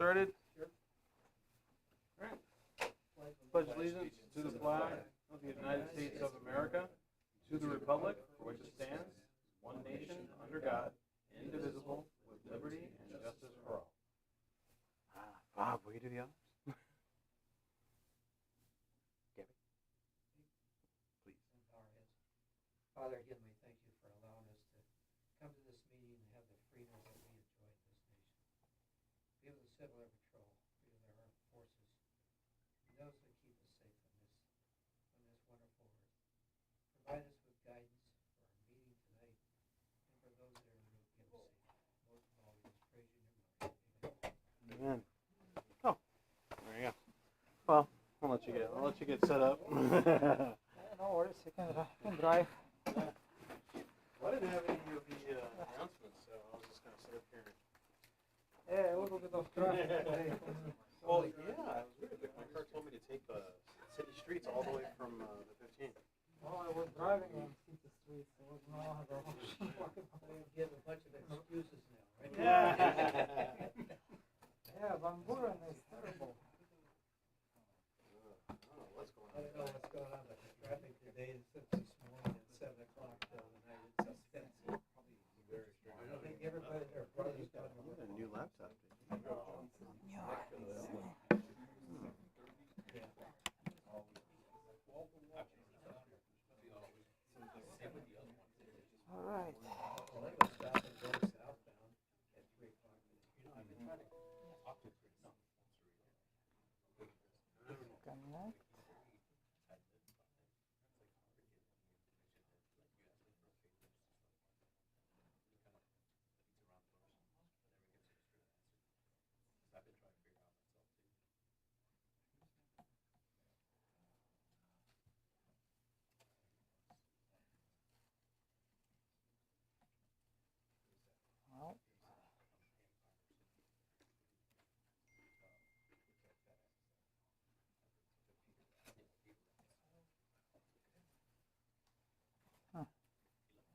started? Sure. All right. Pledge allegiance to the flag of the United States of America, to the republic for which it stands, one nation, under God, indivisible, with liberty and justice for all. Bob, will you do the others? Gabby? Please. Father, again, we thank you for allowing us to come to this meeting and have the freedom that we enjoy in this nation. Be with the Civil Air Patrol, be with our armed forces, and those that keep us safe on this wonderful earth. Provide us with guidance for our meeting tonight, and for those that are en route, get us safe. Most of all, we just praise you in your name. Amen. Amen. Oh, there you go. Well, I'll let you get set up. No worries, you can drive. Well, I didn't have any of the announcements, so I was just going to sit up here. Yeah, a little bit of traffic today. Well, yeah, it was weird. My car told me to take the city streets all the way from the 15th. Well, I was driving on city streets, so there was no other option. We give a bunch of excuses now, right? Yeah, Van Buren is terrible. I don't know what's going I on. don't know what's going on, but the traffic today, since this morning at 7 o'clock till the night, it's expensive. Very strange. I think everybody, their brothers got You got a new laptop. All right. Well, they go stop and go southbound at 3 o'clock. Connect. Well,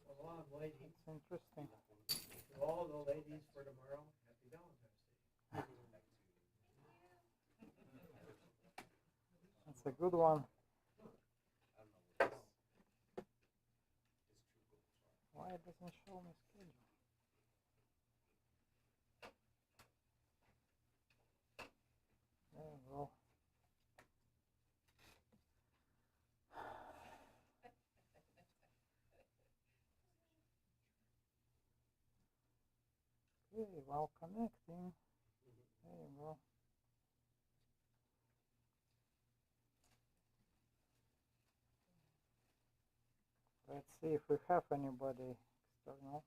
So long, ladies. it's interesting. To all the ladies for tomorrow, happy Valentine's Day. That's a good one. Why it doesn't show me schedule? There we go. Okay, while connecting. There you go. Let's see if we have anybody external.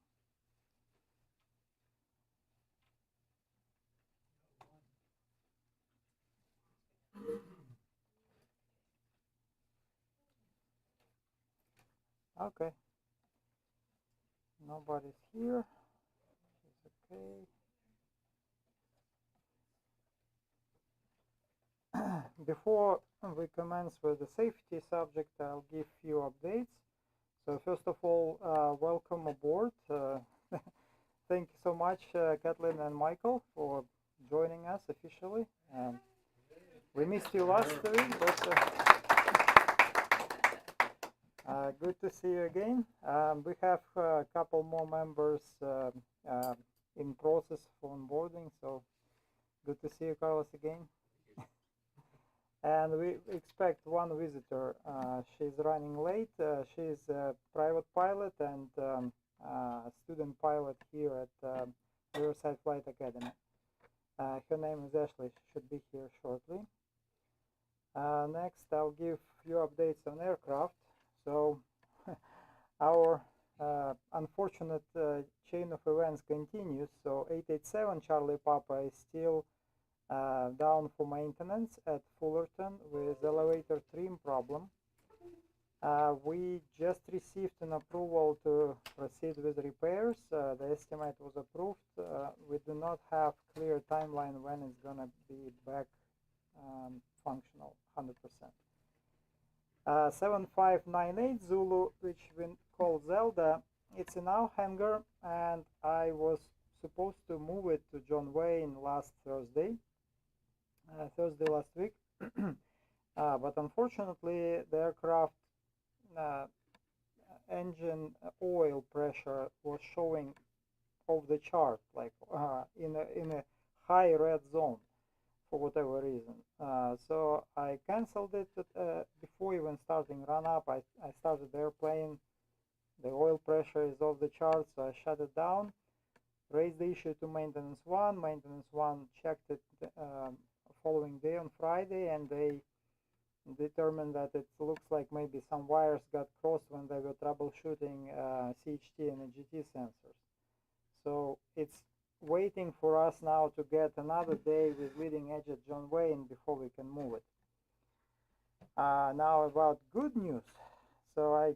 Okay. Nobody's here. It's okay. Before we commence with the safety subject, I'll give few updates. So first of all, welcome aboard. Thank you so much, Kathleen and Michael, for joining us officially. We missed you last week, but good to see you again. We have a couple more members in process for onboarding, so good to see you, Carlos, again. And we expect one visitor. She's running late. She's a private pilot and student pilot here at Riverside Flight Academy. Her name is Ashley. She should be here shortly. Next, I'll give you updates on aircraft. So our unfortunate chain of events continues. So 887 Charlie Papa is still down for maintenance at Fullerton with elevator trim problem. We just received an approval to proceed with repairs. The estimate was approved. We do not have clear timeline when it's gonna be back functional 100%. 7598 Zulu, which we call Zelda, it's in our hangar, and I was supposed to move it to John Wayne last Thursday last week, but unfortunately the aircraft engine oil pressure was showing off the chart, like in a high red zone for whatever reason. So I canceled it before even starting run up. I started the airplane. The oil pressure is off the chart, so I shut it down. Raised the issue to maintenance one. Maintenance one checked it following day on Friday, and they determined that it looks like maybe some wires got crossed when they were troubleshooting CHT and GT sensors. So it's waiting for us now to get another day with leading edge at John Wayne before we can move it. Now about good news. So I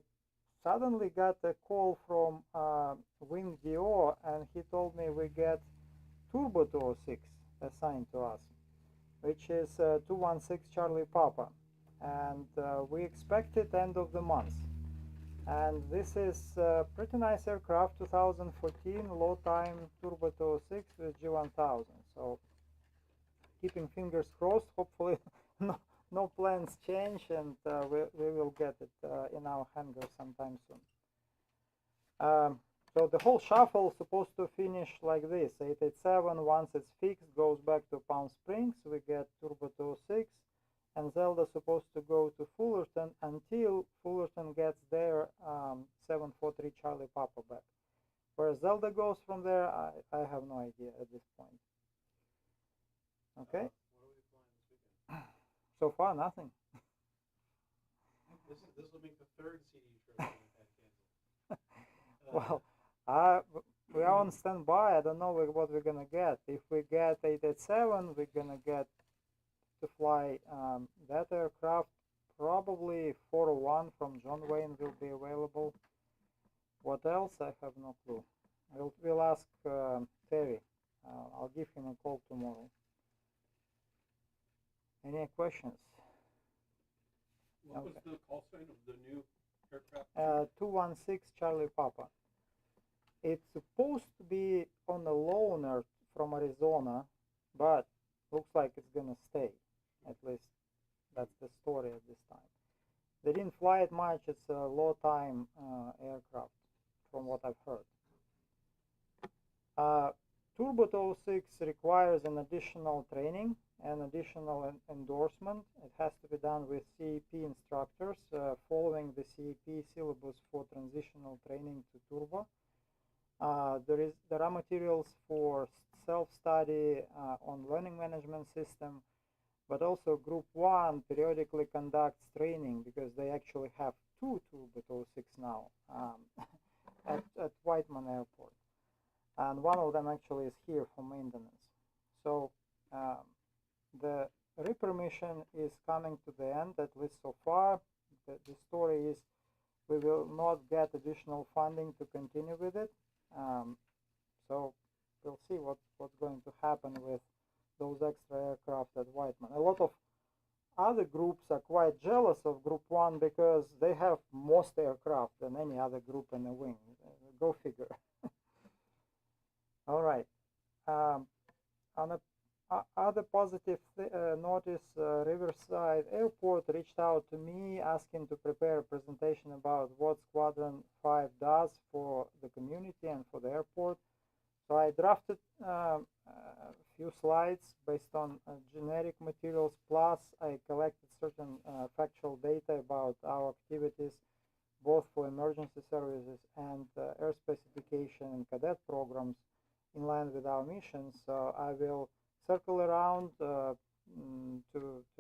suddenly got a call from Wing DO, and he told me we get Turbo 206 assigned to us, which is 216 Charlie Papa, and we expect it end of the month. And this is a pretty nice aircraft, 2014 low time Turbo 206 with G1000. So keeping fingers crossed, hopefully no plans change, and we will get it in our hangar sometime soon. So the whole shuffle is supposed to finish like this. 887, once it's fixed, goes back to Palm Springs. We get Turbo 206, and Zelda supposed to go to Fullerton until Fullerton gets their 743 Charlie Papa back. Where Zelda goes from there, I have no idea at this point. Okay. What are we flying this weekend? So far, nothing. This will make the third CD trip that we've had canceled. Well, we are on standby. I don't know what we're gonna get. If we get 887, we're gonna get to fly that aircraft. Probably 401 from John Wayne will be available. What else? I have no clue. We'll ask Terry. I'll give him a call tomorrow. Any questions? What was the call sign of the new aircraft? 216 Charlie Papa. It's supposed to be on a loaner from Arizona, but looks like it's gonna stay. At least that's the story at this time. They didn't fly it much. It's a low time aircraft from what I've heard. Turbo 206 requires an additional training and additional endorsement. It has to be done with CEP instructors following the CEP syllabus for transitional training to turbo. There are materials for self-study on learning management system, but also Group 1 periodically conducts training because they actually have two Turbo 206 now at Whiteman Airport. And one of them actually is here for maintenance. So the repermission is coming to the end, at least so far. The story is we will not get additional funding to continue with it. So we'll see what's going to happen with those extra aircraft at Whiteman. A lot of other groups are quite jealous of Group 1 because they have most aircraft than any other group in the wing. Go figure. All right. On a other positive notice, Riverside Airport reached out to me asking to prepare a presentation about what Squadron 5 does for the community and for the airport. So I drafted a few slides based on generic materials, plus I collected certain factual data about our activities, both for emergency services and air specification and cadet programs in line with our missions. So I will circle around to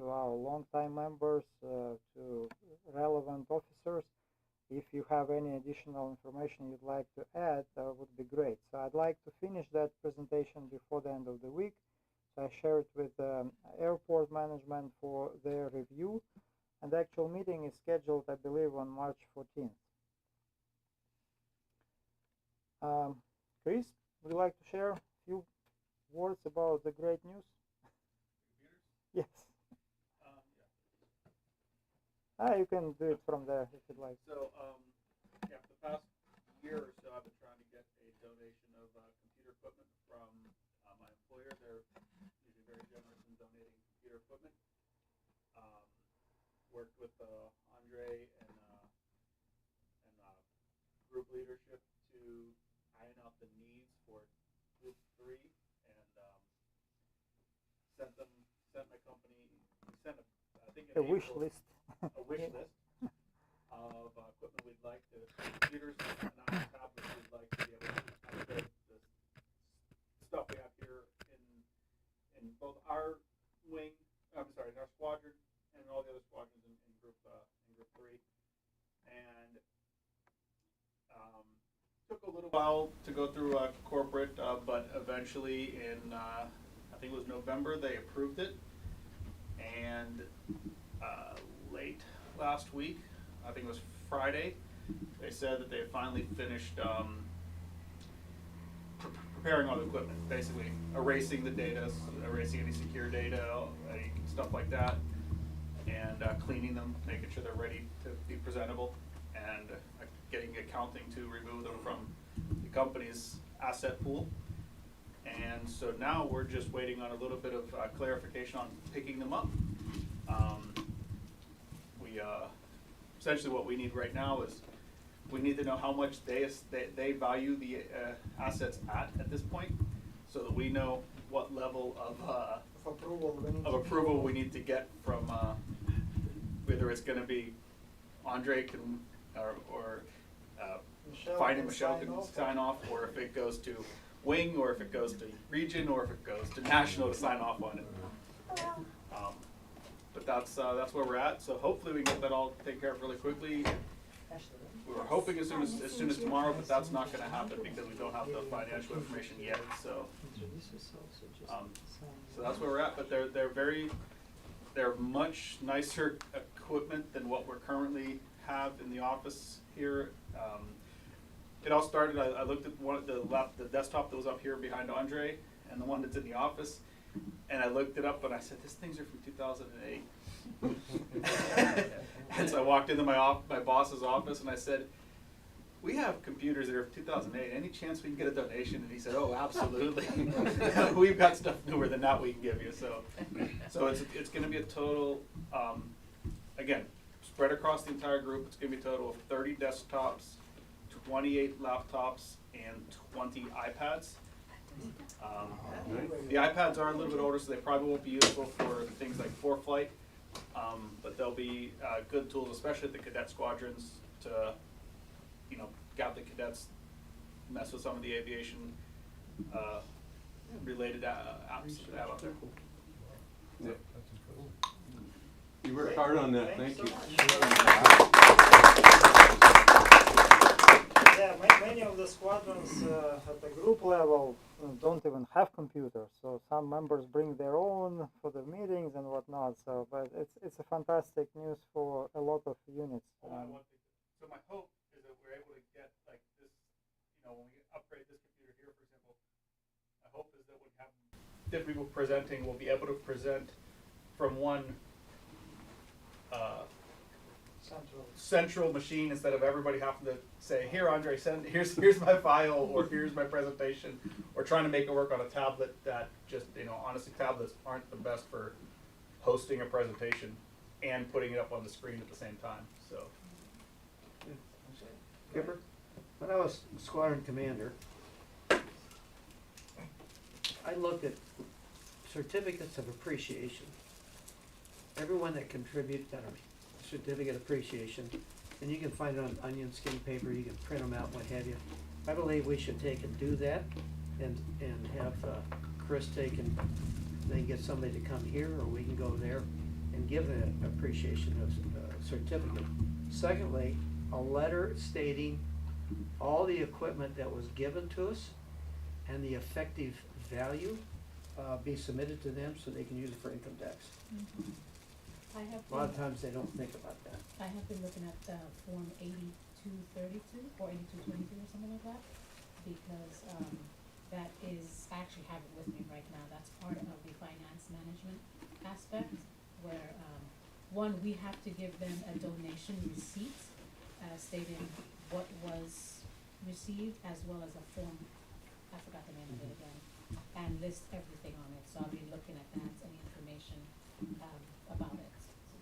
our longtime members, to relevant officers. If you have any additional information you'd like to add, would be great. So I'd like to finish that presentation before the end of the week. So I share it with airport management for their review. And the actual meeting is scheduled, I believe, on March 14th. Chris, would you like to share a few words about the great news? Yes. You can do it from there if you'd like. So, yeah, for the past year or so, I've been trying to get a donation of computer equipment from my employer. They're usually very generous in donating computer equipment. Worked with Andre and group leadership to iron out the needs for Group 3, and sent my company, sent I think A wish list. a wish list of equipment we'd like to, computers and tablets we'd like to be able to upgrade the stuff we have here in both our wing, I'm sorry, in our squadron and all the other squadrons in Group 3, and took a little while to go through corporate, but eventually in I think it was November they approved it, and late last week, I think it was Friday, they said that they had finally finished preparing all the equipment, basically erasing the data, erasing any secure data, any stuff like that, and cleaning them, making sure they're ready to be presentable, and getting accounting to remove them from the company's asset pool. And so now we're just waiting on a little bit of clarification on picking them up. Essentially what we need right now is we need to know how much they value the assets at this point, so that we know what level of approval we need to get from whether it's going to be Andre can or finding Michelle can sign off, or if it goes to Wing, or if it goes to Region, or if it goes to National to sign off on it. But that's where we're at. So hopefully we can get that all taken care of really quickly. We were hoping as soon as tomorrow, but that's not going to happen because we don't have the financial information yet. So so that's where we're at. But they're much nicer equipment than what we're currently have in the office here. It all started, I looked at one of the desktop that was up here behind Andre and the one that's in the office, and I looked it up and I said, these things are from 2008. And so I walked into my boss's office and I said, we have computers that are from 2008. Any chance we can get a donation? And he said, oh, absolutely. We've got stuff newer than that we can give you. So it's going to be a total, again, spread across the entire group. It's going to be a total of 30 desktops, 28 laptops, and 20 iPads. The iPads are a little bit older, so they probably won't be useful for things like ForeFlight, but they'll be good tools, especially at the cadet squadrons, to get the cadets mess with some of the aviation related apps that they have out there. Yeah. You worked hard on that, thank you. Yeah, many of the squadrons at the group level don't even have computers, so some members bring their own for the meetings and whatnot. So, but it's a fantastic news for a lot of units. So my hope is that we're able to get like this, when we upgrade this computer here, for example, my hope is that when we have different people presenting, we'll be able to present from one central machine instead of everybody having to say, here Andre, here's my file, or here's my presentation, or trying to make it work on a tablet that just, honestly, tablets aren't the best for hosting a presentation and putting it up on the screen at the same time. So Gipper, when I was squadron commander, I looked at certificates of appreciation. Everyone that contributed got a certificate of appreciation, and you can find it on onion skin paper. You can print them out, what have you. I believe we should take and do that, and have Chris take and then get somebody to come here, or we can go there and give an appreciation of certificate. Secondly, a letter stating all the equipment that was given to us and the effective value be submitted to them so they can use it for income tax. Mm-hmm. A lot of times they don't think about that. I have been looking at Form 8232 or 8222 or something like that, because that is, I actually have it with me right now. That's part of the finance management aspect, where one, we have to give them a donation receipt stating what was received, as well as a form I forgot the name of it again, and list everything on it, so I'll be looking at that, any information, about it.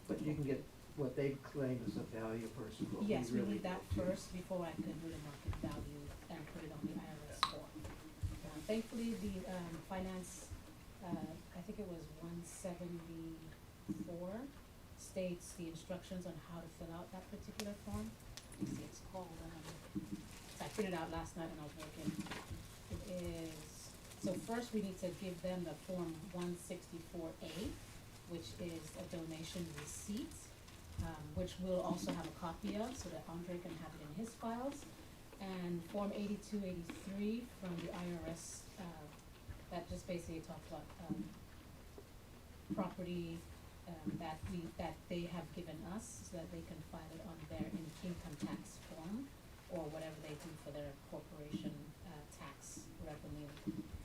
But you can get what they claim is a value versus what we really. Yes, we need that do. first before I can do the market value and put it on the IRS form. Thankfully, the, finance, I think it was 174, states the instructions on how to fill out that particular form. Let me see, it's called, I printed it out last night when I was working. It is, so first we need to give them the form 164A, which is a donation receipt, which we'll also have a copy of so that Andre can have it in his files. And Form 8283 from the IRS, that just basically talks about, property, that they have given us so that they can file it on their income tax form or whatever they do for their corporation, tax revenue.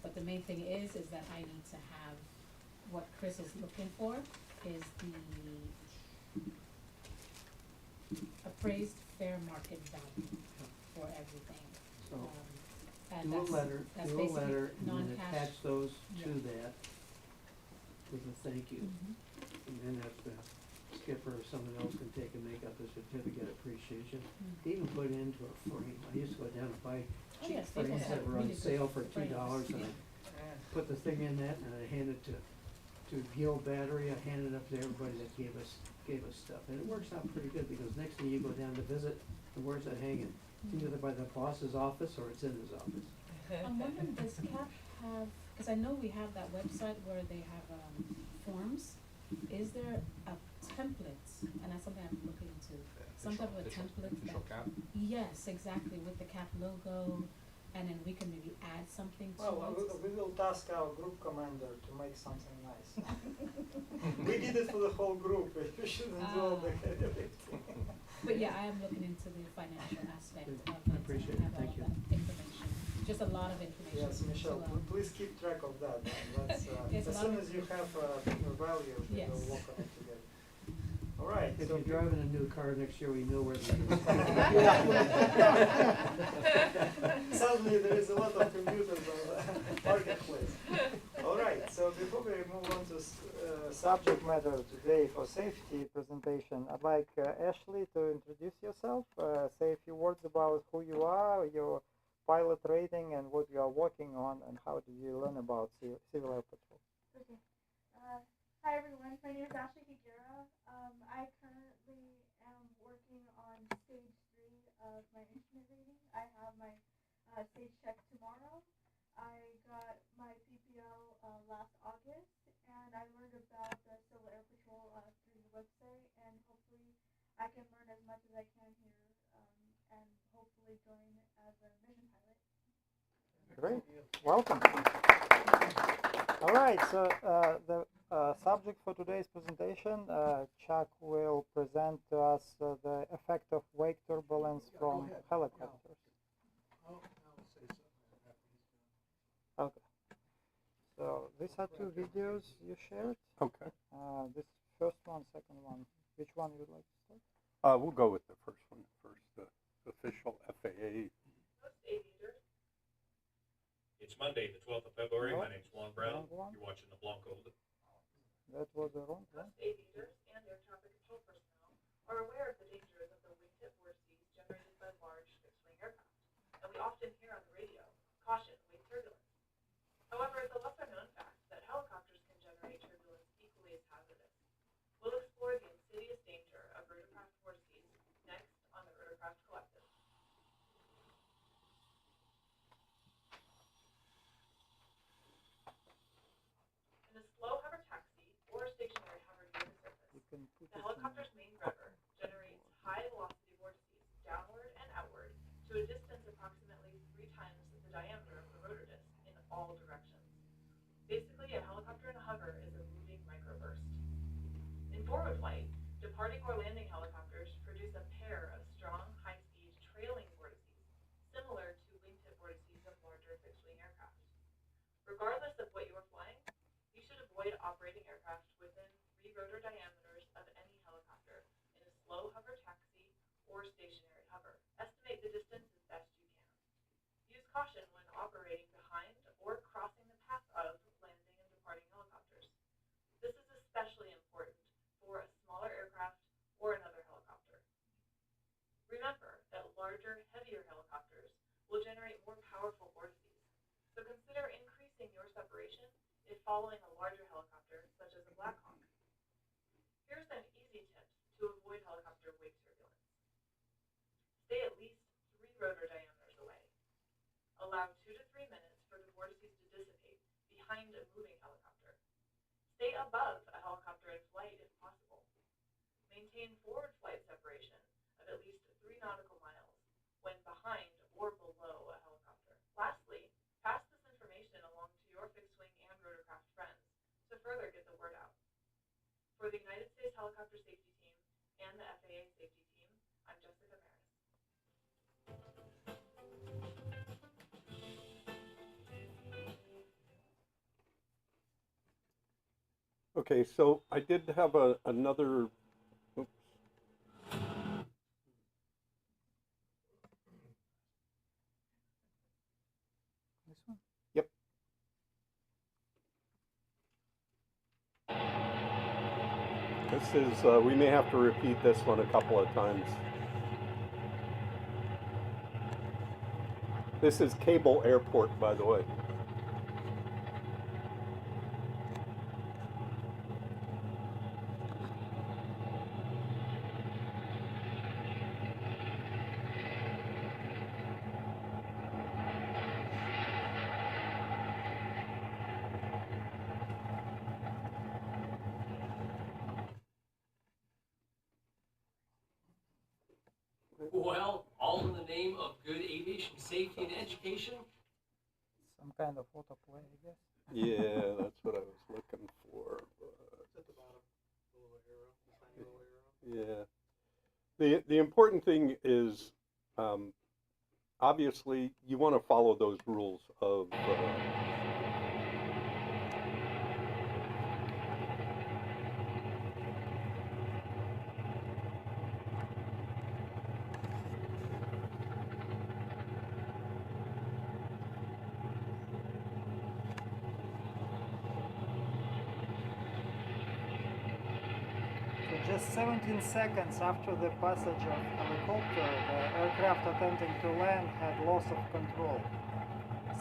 But the main thing is that I need to have, what Chris is looking for is the appraised fair market value for everything. So, And Do a that's letter, basically and then non-cash. attach those to Yeah. that with a thank you. Mhm. And then if the skipper or someone else can take and make up a certificate of appreciation, Mm. even put it into a frame. I used to go down and buy Oh, cheap yes, these ones frames that are were on really good sale for frames, $2 and yeah. I put the thing in that and I handed it to Gil Battery, I handed it up to everybody that gave us stuff. And it works out pretty good because next thing you go down to visit, and where's that hanging? It's either by the boss's office or it's in his office. I'm wondering, does CAP have, because I know we have that website where they have, forms. Is there a template, and that's something I'm looking into, some type of a template Official that, cap? yes, exactly, with the CAP logo, and then we can maybe add something to Well, it. we will task our group commander to make something nice. We did it for the whole group, we shouldn't do all the heavy lifting. But yeah, I am looking into the financial aspect Good. of I it, appreciate and it. have all Thank of you. that information, just a lot of information. Yes, Michelle, to, please keep track of that, that's, It's a as lot soon of as you have, value, we Yes. will work on it together. All right, If so you're driving a new car next year, we know where the. suddenly there is a lot of computers on the marketplace. All right, so before we move on to subject matter today for safety presentation, I'd like Ashley to introduce yourself, say a few words about who you are, your pilot rating, and what you are working on, and how did you learn about Civil Air Patrol. Okay. Hi everyone, my name is Ashley Higuera. I currently am working on stage 3 of my instrument rating. I have my stage check tomorrow. I got my PPO last August, and I learned about the Civil Air Patrol through the website, and hopefully I can learn as much as I can here, and hopefully join as a mission pilot. Great, welcome. All right, so the subject for today's presentation, Chuck will present to us the effect of wake turbulence from helicopters. Okay, so these are two videos you shared. Okay. This first one, second one, which one you'd like to start? We'll go with the first one first, the official FAA. It's Monday, the 12th of February. No. My name's Juan Brown. Wrong one. You're watching the Blanco. That was the wrong one. Aviators and air traffic control personnel are aware of the dangers of the wingtip vortices generated by large fixed-wing aircraft, and we often hear on the radio, caution, wing turbulence. However, it's a lesser-known fact that helicopters can generate turbulence equally as hazardous. We'll explore the insidious danger of rotorcraft vortices next on the Rotorcraft Collective. In a slow hover taxi or stationary hover near the surface, You can put the it helicopter's main rudder generates high-velocity vortices downward and outward to a distance approximately 3 times the diameter of the rotor disc in all directions. Basically, a helicopter in a hover is a moving microburst. In forward flight, departing or landing helicopters produce a pair of strong, high-speed trailing vortices, similar to wingtip vortices of larger fixed-wing aircraft. Regardless of what you are flying, you should avoid operating aircraft within 3 rotor diameters of any helicopter in a slow hover taxi or stationary hover. Estimate the distance as best you can. Use caution when operating behind behind or crossing the path of landing and departing helicopters. This is especially important for a smaller aircraft or another helicopter. Remember that larger, heavier helicopters will generate more powerful vortices, so consider increasing your separation if following a larger helicopter, such as a Black Hawk. Here are some easy tips to avoid helicopter wake turbulence. Stay at least 3 rotor diameters away. Allow 2 to 3 minutes for the vortices to dissipate behind a moving helicopter. Stay above a helicopter in flight if possible. Maintain forward flight separation of at least 3 nautical miles when behind or below a helicopter. Lastly, pass this information along to your fixed-wing and rotorcraft friends to further get the word out. For the United States Helicopter Safety Team and the FAA Safety Team, I'm Jessica Maris. Okay, so I did have another, oops. This one? Yep. This is, we may have to repeat this one a couple of times. This is Cable Airport, by the way. Well, all in the name of good aviation safety and education. Some kind of autoplay, I guess. Yeah, that's what I was looking for. It's at the bottom, the little arrow, the tiny little arrow. Yeah. The important thing is, obviously, you want to follow those rules of. So just 17 seconds after the passage of helicopter, the aircraft attempting to land had loss of control.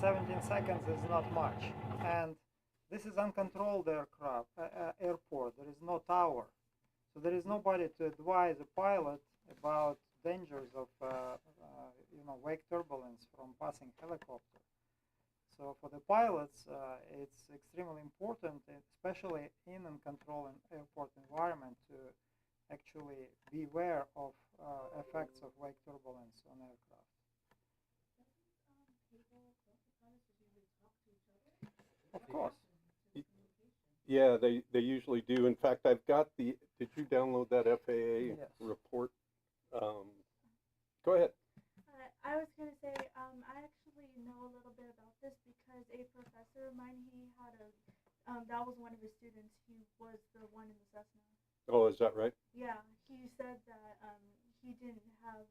17 seconds is not much. And this is uncontrolled aircraft, airport. There is no tower. So there is nobody to advise a pilot about dangers of wake turbulence from passing helicopter. So for the pilots, it's extremely important, especially in uncontrolled airport environment, to actually be aware of effects of wake turbulence on aircraft. Of course. Yeah, they usually do. In fact, I've got the. Did you download that FAA Yes. report? Go ahead. I was going to say, I actually know a little bit about this because a professor of mine, he had that was one of his students. He was the one in the Cessna. Oh, is that right? Yeah, he said that he didn't have,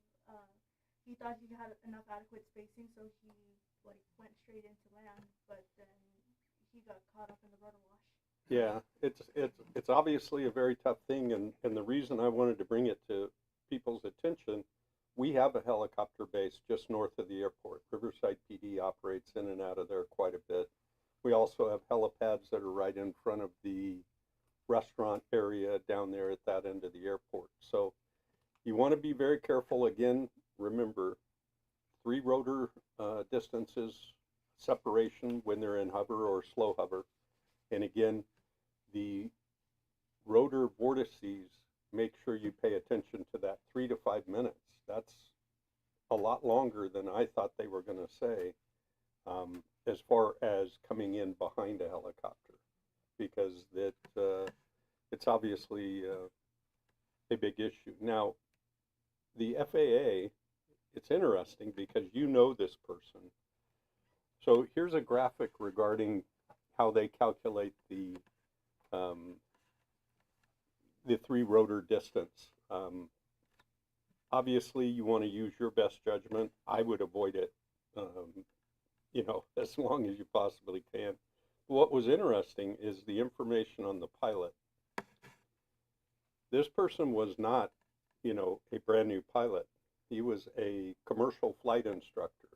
he thought he had enough adequate spacing, so he went straight into land, but then he got caught up in the rotor wash. Yeah, it's obviously a very tough thing, and the reason I wanted to bring it to people's attention, we have a helicopter base just north of the airport. Riverside PD operates in and out of there quite a bit. We also have helipads that are right in front of the restaurant area down there at that end of the airport. So you want to be very careful. Again, remember, 3 rotor distances separation when they're in hover or slow hover. And again, the rotor vortices, make sure you pay attention to that 3 to 5 minutes. That's a lot longer than I thought they were going to say, as far as coming in behind a helicopter, because it's obviously a big issue. Now, the FAA, it's interesting because you know this person. So here's a graphic regarding how they calculate the 3 rotor distance. Obviously, you want to use your best judgment. I would avoid it. as long as you possibly can. What was interesting is the information on the pilot. This person was not, a brand new pilot. He was a commercial flight instructor.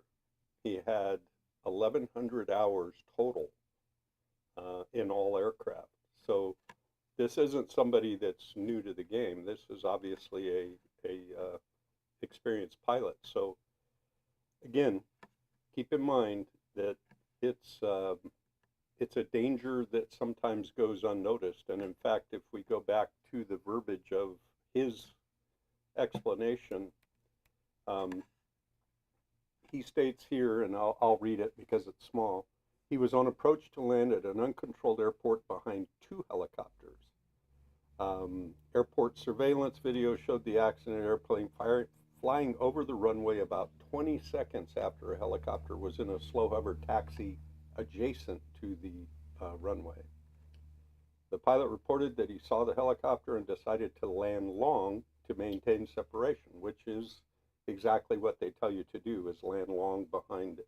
He had 1,100 hours total in all aircraft. So this isn't somebody that's new to the game. This is obviously a experienced pilot. So again, keep in mind that it's a danger that sometimes goes unnoticed. And in fact, if we go back to the verbiage of his explanation, he states here, and I'll read it because it's small. He was on approach to land at an uncontrolled airport behind 2 helicopters. Airport surveillance video showed the accident airplane flying over the runway about 20 seconds after a helicopter was in a slow hover taxi adjacent to the runway. The pilot reported that he saw the helicopter and decided to land long to maintain separation, which is exactly what they tell you to do, is land long behind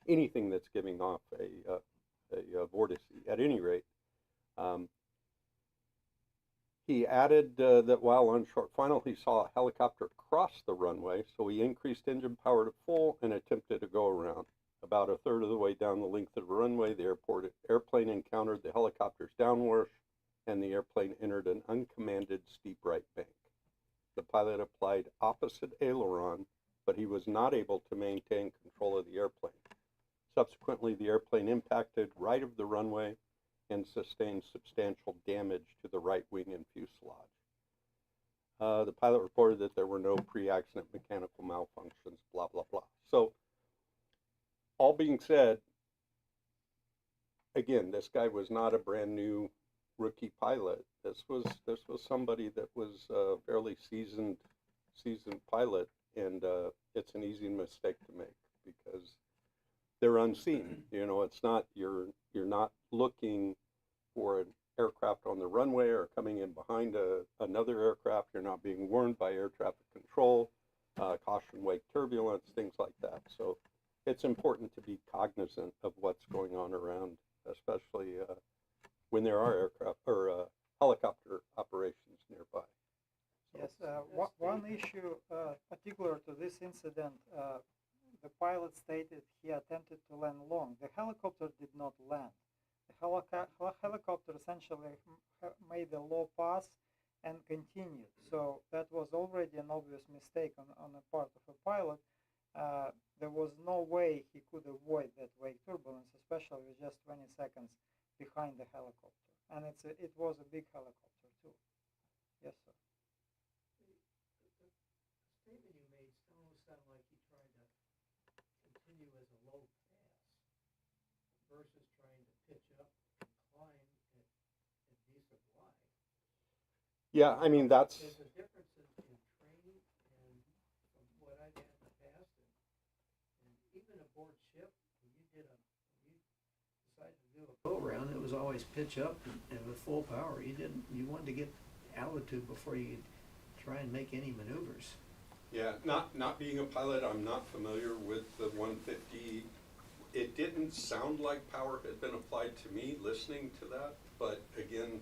anything that's giving off a vortice. At any rate, he added that while on short final, he saw a helicopter cross the runway, so he increased engine power to full and attempted to go around. About a third of the way down the length of the runway, the airplane encountered the helicopter's downwash, and the airplane entered an uncommanded steep right bank. The pilot applied opposite aileron, but he was not able to maintain control of the airplane. Subsequently, the airplane impacted right of the runway and sustained substantial damage to the right wing and fuselage. The pilot reported that there were no pre-accident mechanical malfunctions, blah, blah, blah. So, all being said, again, this guy was not a brand new rookie pilot. This was somebody that was a fairly seasoned pilot, and it's an easy mistake to make because they're unseen. It's not you're not looking for an aircraft on the runway or coming in behind another aircraft. You're not being warned by air traffic control, caution wake turbulence, things like that. So it's important to be cognizant of what's going on around, especially when there are aircraft or helicopter operations nearby. Yes, one issue particular to this incident, the pilot stated he attempted to land long. The helicopter did not land. The helicopter essentially made a low pass and continued. So that was already an obvious mistake on the part of a pilot. There was no way he could avoid that wake turbulence, especially with just 20 seconds behind the helicopter. And it was a big helicopter too. Yes, sir. The statement you made almost sounded like you tried to continue as a low pass versus trying to pitch up and climb at decent glide. Yeah, I mean, that's... There's a difference in training and from what I've had in the past, and even aboard ship, when you decided to do a go around, it was always pitch up and with full power. You wanted to get altitude before you could try and make any maneuvers. Yeah, not being a pilot, I'm not familiar with the 150. It didn't sound like power had been applied to me listening to that, but again...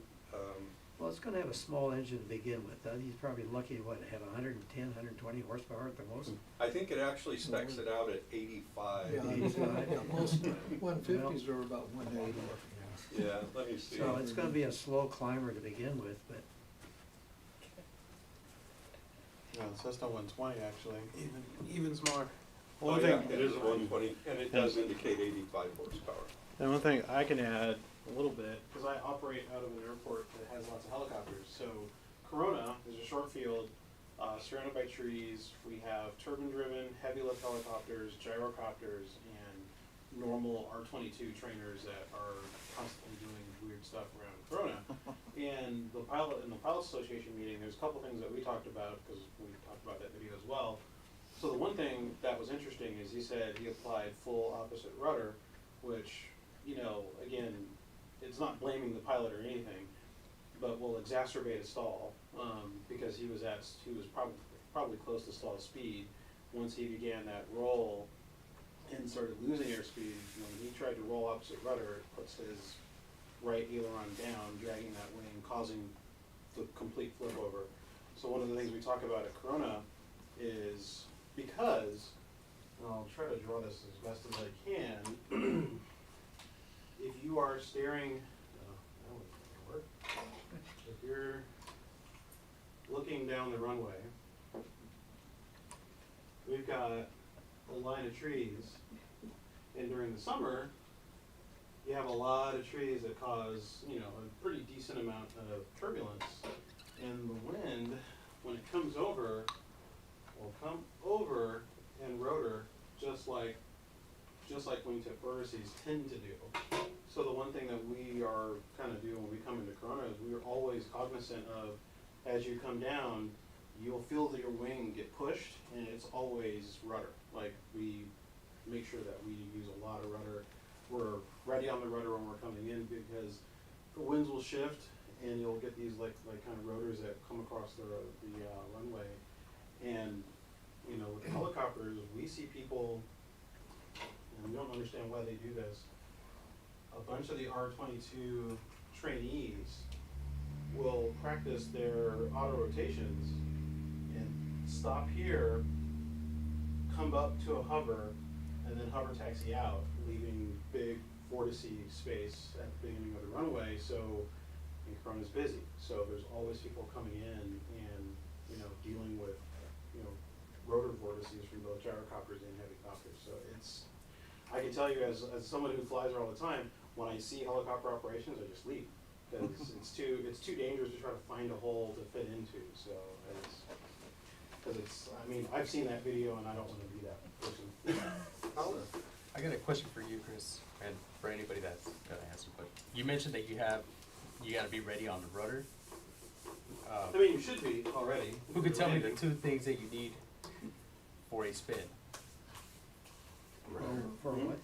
Well, it's going to have a small engine to begin with. He's probably lucky to have 110, 120 horsepower at the most. I think it actually specs it out at 85. Yeah, most 150s are about 180. Yeah, let me see. So it's going to be a slow climber to begin with, but No, Cessna 120 actually, even smaller. Oh, One yeah, thing, it is a 120, and it does indicate 85 horsepower. and one thing I can add a little bit, because I operate out of an airport that has lots of helicopters. So Corona is a short field, surrounded by trees. We have turbine-driven, heavy-lift helicopters, gyrocopters, and normal R-22 trainers that are constantly doing weird stuff around Corona. And the pilot in the Pilot Association meeting, there's a couple things that we talked about, because we talked about that video as well. So the one thing that was interesting is he said he applied full opposite rudder, which, again, it's not blaming the pilot or anything, but will exacerbate a stall, because he was probably close to stall speed. Once he began that roll and started losing airspeed, when he tried to roll opposite rudder, it puts his right aileron down, dragging that wing, causing the complete flip over. So one of the things we talk about at Corona is because, and I'll try to draw this as best as I can, if you are staring, that wouldn't work. If you're looking down the runway, we've got a line of trees, and during the summer, you have a lot of trees that cause, a pretty decent amount of turbulence. And the wind, when it comes over, will come over and rotor just like wingtip vortices tend to do. So the one thing that we are kind of do when we come into Corona is we are always cognizant of, as you come down, you'll feel that your wing get pushed, and it's always rudder. Like, we make sure that we use a lot of rudder. We're ready on the rudder when we're coming in, because the winds will shift, and you'll get these like kind of rotors that come across the runway. And with helicopters, we see people, and we don't understand why they do this. A bunch of the R-22 trainees will practice their auto rotations and stop here, come up to a hover, and then hover taxi out, leaving big vortice space at the beginning of the runway. So Corona's busy, so there's always people coming in and dealing with rotor vortices from both gyrocopters and helicopters. So I can tell you as someone who flies there all the time, when I see helicopter operations, I just leave, because it's too dangerous to try to find a hole to fit into. So I've seen that video, and I don't want to be that person. I got a question for you, Chris, and for anybody that's gonna ask a question. You mentioned that you gotta be ready on the rudder. You should be already. Who could tell me the two things that you need for a spin? For what?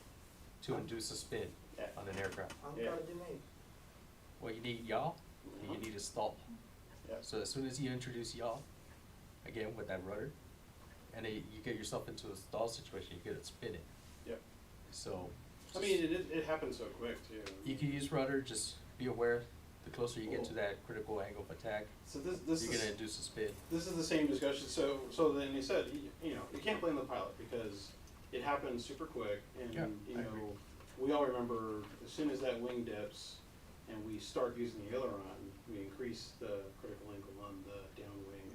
To induce a spin on an aircraft. Yeah. Well, you need yaw, and you need a stall. Yeah. So as soon as you introduce yaw, again with that rudder, and then you get yourself into a stall situation, you get it spinning. Yep. So. It happens so quick too. You can use rudder, just be aware, the closer you get to that critical angle of attack, So this you're is gonna induce a spin. this is the same discussion. So then they said, you can't blame the pilot, because it happens super quick, and Yeah, I agree. we all remember as soon as that wing dips and we start using the aileron, we increase the critical angle on the downwing.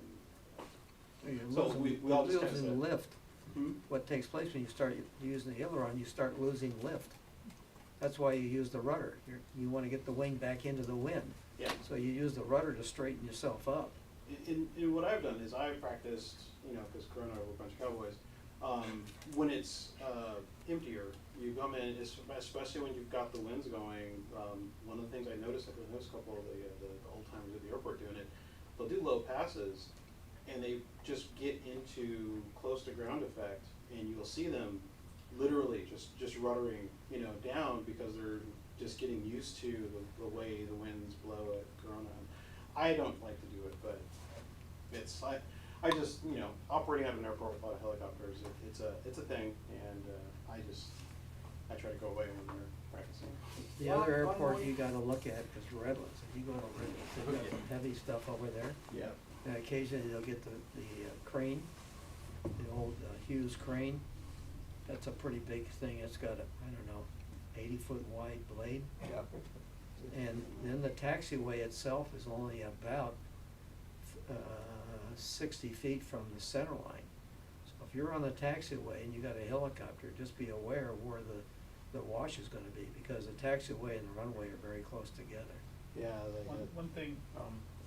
So we all just kind of losing said, lift. Hmm? What takes place when you start using the aileron, you start losing lift. That's why you use the rudder. You want to get the wing back into the wind. Yeah. So you use the rudder to straighten yourself up. In what I've done is I've practiced, because Corona we're a bunch of cowboys, when it's emptier, you come in, especially when you've got the winds going. One of the things I noticed, a couple of the old timers at the airport doing it, they'll do low passes, and they just get into close to ground effect, and you'll see them literally just ruddering, down, because they're just getting used to the way the winds blow at Corona. I don't like to do it, but I just, operating out of an airport with a lot of helicopters, it's a thing, and I try to go away when they're practicing. The other airport you gotta look at is Redlands. If you go to Redlands, they've got some heavy stuff over there. Yeah. And occasionally they'll get the crane, the old Hughes crane. That's a pretty big thing. It's got a, 80-foot wide blade. Yeah. And then the taxiway itself is only about 60 feet from the center line. So if you're on the taxiway and you got a helicopter, just be aware of where the wash is gonna be, because the taxiway and the runway are very close together. Yeah. One thing,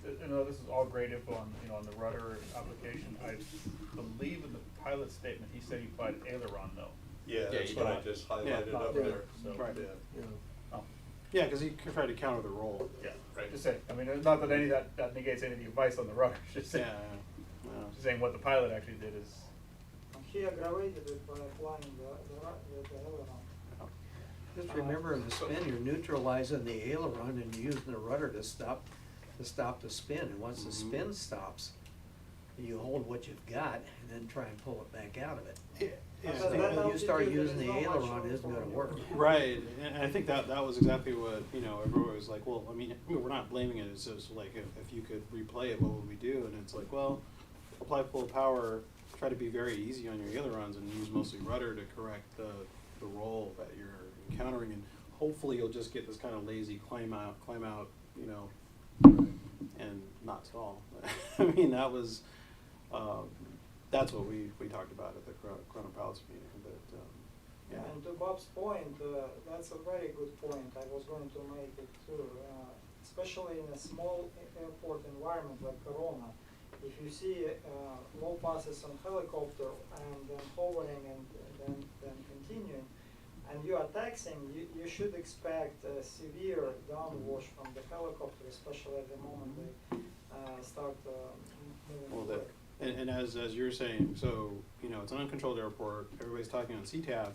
this is all great info on, on the rudder application. I believe in the pilot statement, he said he applied aileron though. Yeah, that's what I just highlighted Not up rudder, there. so. Right. Yeah. Oh, Yeah, because he tried to counter the roll. yeah, Right. just saying, it's not that that negates any of the advice on the rudder, just saying, just saying what the pilot actually did is. He aggravated it by applying the aileron. Just remember in the spin, you're neutralizing the aileron and you're using the rudder to stop the spin. And once the spin stops, you hold what you've got and then try and pull it back out of it. Yeah. So when you start using the aileron, it isn't gonna work. Right, and I think that was exactly what, everyone was like, well, I mean, we're not blaming it, it's just like, if you could replay it, what would we do? And it's like, well, apply full power, try to be very easy on your ailerons and use mostly rudder to correct the roll that you're encountering, and hopefully you'll just get this kind of lazy climb out, and not stall. I mean, that's what we talked about at the Chrono Pilots meeting, but, yeah. And to Bob's point, that's a very good point. I was going to make it too. Especially in a small airport environment like Corona, if you see low passes on helicopter and then hovering and then continuing, and you are taxiing, you should expect a severe downwash from the helicopter, especially at the moment they start moving Well, away. and as you're saying, so, it's an uncontrolled airport, everybody's talking on CTAF.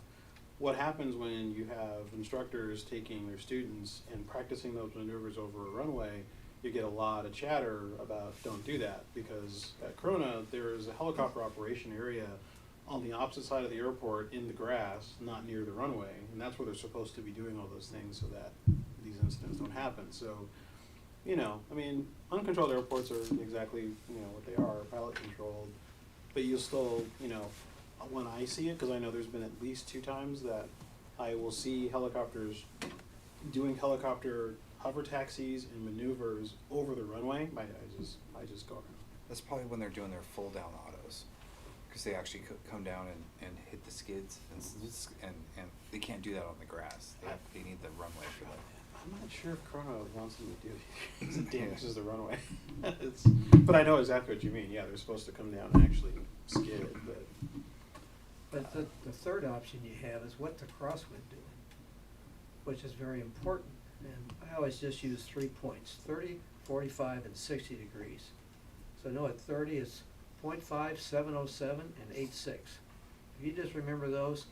What happens when you have instructors taking their students and practicing those maneuvers over a runway? You get a lot of chatter about don't do that, because at Corona, there is a helicopter operation area on the opposite side of the airport in the grass, not near the runway, and that's where they're supposed to be doing all those things so that these incidents don't happen. So, I mean, uncontrolled airports are exactly, what they are, pilot controlled, but you'll still, when I see it, because I know there's been at least 2 times that I will see helicopters doing helicopter hover taxis and maneuvers over the runway, I just go around. That's probably when they're doing their full down autos, because they actually come down and hit the skids, and they can't do that on the grass. They need the runway for that. I'm not sure if Chrono wants them to do it, because it damages the runway. But I know exactly what you mean. Yeah, they're supposed to come down and actually skid, But the third option you have is what the crosswind doing, which is very important. And I always just use 3 points, 30, 45, and 60 degrees. So no, at 30 it's 0.5, 707, and 8.6. If you just remember those